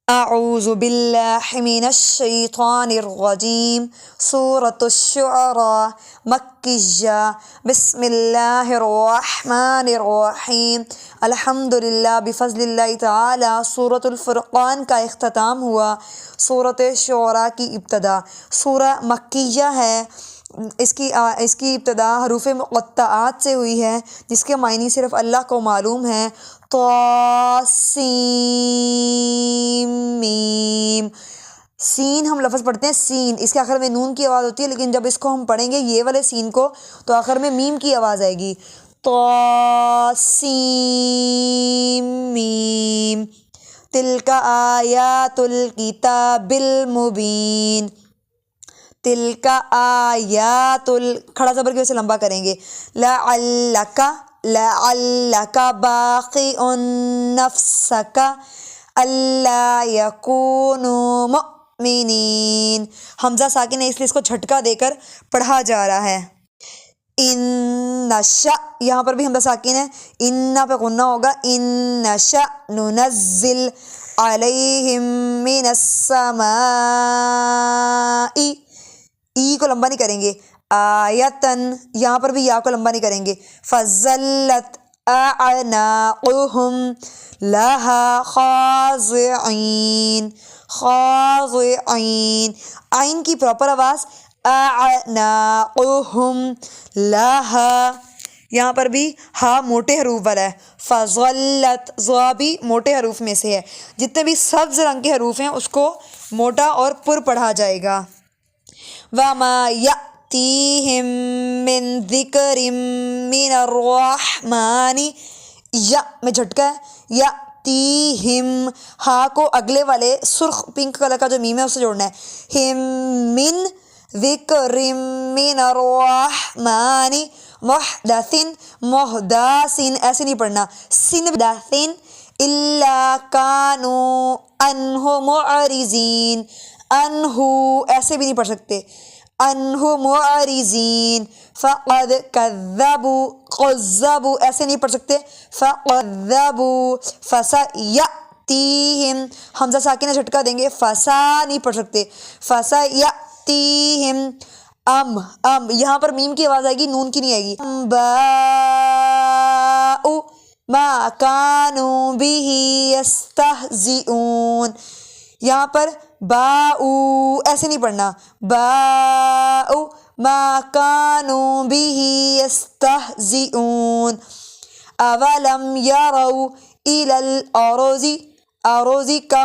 اعوذ باللہ من الشیطان الرجیم سورۃ الشعراء مکیہ بسم اللہ الرحمن الرحیم الحمدللہ بفضل اللہ تعالی۔ سورۃ الفرقان کا اختتام ہوا۔ سورۃ شعراء کی ابتدا۔ سورہ مکیہ ہے۔ اس کی ابتدا حروف مقطعات سے ہوئی ہے جس کے معنی صرف اللہ کو معلوم ہے۔ طاسیم، سین ہم لفظ پڑھتے ہیں سین، اس کے آخر میں نون کی آواز ہوتی ہے، لیکن جب اس کو ہم پڑھیں گے یہ والے سین کو تو آخر میں میم کی آواز آئے گی۔ طاسیم میم، تلک آیات الکتاب المبین۔ تلک آیات کھڑا زبر کی وجہ سے لمبا کریں گے۔ لعلک، لعلک باخع نفسک الا یکونوا مؤمنین۔ حمزہ ساکن ہے اس لیے اس کو جھٹکا دے کر پڑھا جا رہا ہے۔ ان نشأ، یہاں پر بھی حمزہ ساکن ہے، ان پہ غنہ ہوگا۔ ان نشأ ننزل علیہم من السماء، ای کو لمبا نہیں کریں گے۔ آیتن، یہاں پر بھی یا کو لمبا نہیں کریں گے۔ فَظَلَّتْ أَعْنَاقُهُمْ لَهَا خَاضِعِينَ، خاضعین، آئین کی پراپر آواز أَعْنَاقُهُمْ لَهَا، یہاں پر بھی ہا موٹے حروف والا ہے۔ فَظَلَّتْ، ظا بھی موٹے حروف میں سے ہے، جتنے بھی سبز رنگ کے حروف ہیں اس کو موٹا اور پر پڑھا جائے گا۔ وَمَا يَأْتِيهِم مِّن ذِكْرٍ مِّنَ الرَّحْمَٰنِ، یا میں جھٹکا ہے، یَأْتِيهِم، ہا کو اگلے والے سرخ پنک کلر کا جو میم ہے اسے جوڑنا ہے۔ ہم من ذکر من الرحمن محدث، محدث ایسے نہیں پڑھنا، سن محدث الا كانوا عنہ معرضین، عنہ ایسے بھی نہیں پڑھ سکتے، عنہ معرضین۔ فقد کذبوا، قذبوا ایسے نہیں پڑھ سکتے، فقذبوا۔ فسیأتیہم، حمزہ ساکن ہے جھٹکا دیں گے، فسا نہیں پڑھ سکتے، فسیأتیہم۔ ام یہاں پر میم کی آواز آئے گی، نون کی نہیں آئے گی۔ انباء ما كانوا به يستهزئون، یہاں پر باؤ ایسے نہیں پڑھنا، باؤ ما كانوا به يستهزئون۔ اولم يروا الى الارض، اروضی کم